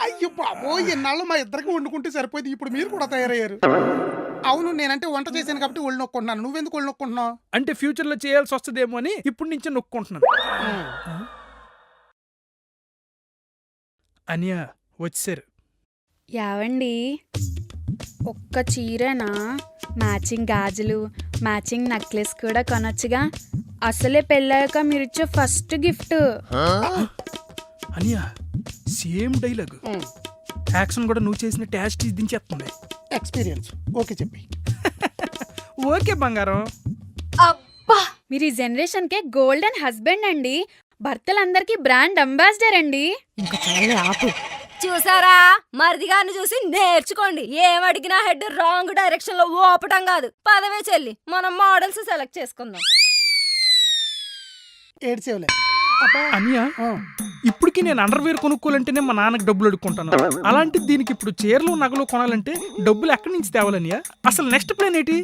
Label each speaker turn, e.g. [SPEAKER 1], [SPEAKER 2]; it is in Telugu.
[SPEAKER 1] అయ్యో బాబోయ్! ఇన్నాళ్ళు మా ఇద్దరికి వండుకుంటే సరిపోయింది. ఇప్పుడు మీరు కూడా తయారయ్యారు. అవును. నేనంటే వంట చేశాను కాబట్టి ఒళ్ళు నొక్కుంటున్నాను. నువ్వెందుకు ఒళ్ళు నొక్కుంటున్నావు?
[SPEAKER 2] అంటే ఫ్యూచర్‌లో చేయాల్సొస్తదేమో అని ఇప్పటి నుంచే నొక్కుంటున్నాను. అన్నయ్య వచ్చేసారు.
[SPEAKER 3] యావండి ఒక్క చీరేనా? మ్యాచింగ్ గాజులు, మ్యాచింగ్ నెక్లెస్ కూడా కొనొచ్చుగా. అసలే పెళ్ళాక మీరిచ్చే ఫస్ట్ గిఫ్ట్.
[SPEAKER 2] అన్నయ్య సేమ్ డైలాగ్. యాక్షన్ కూడా నువ్వు చేసిన ట్యాస్ట్ దించేస్తుంది.
[SPEAKER 1] ఎక్స్‌పీరియన్స్. ఓకే చెప్పి.
[SPEAKER 2] ఓకే బంగారం.
[SPEAKER 3] అబ్బా! మీరు ఈ జనరేషన్‌కే గోల్డెన్ హస్బెండ్ అండి. భర్తలందరికీ బ్రాండ్ అంబాసిడర్ అండి.
[SPEAKER 4] ఇంకా చాలే ఆపు.
[SPEAKER 5] చూసారా, మరిదిగారిని చూసి నేర్చుకోండి. ఏం అడిగినా హెడ్ రాంగ్ డైరెక్షన్ లో ఓపటం కాదు. పదవే చెల్లి, మనం మోడల్స్ సెలెక్ట్ చేసుకుందాం.
[SPEAKER 1] ఏడ్చేవులే.
[SPEAKER 2] అన్నయ్య ఇప్పటికి నేను అండర్వేర్ కొనుక్కోవాలంటేనే మా నాన్నకి డబ్బులు అడుక్కుంటాను. అలాంటిది దీనికి ఇప్పుడు చీరలు నగలు కొనాలంటే డబ్బులు ఎక్కడి నుంచి తేవాలన్నయ్య? అసలు నెక్స్ట్ ప్లాన్ ఏంటి?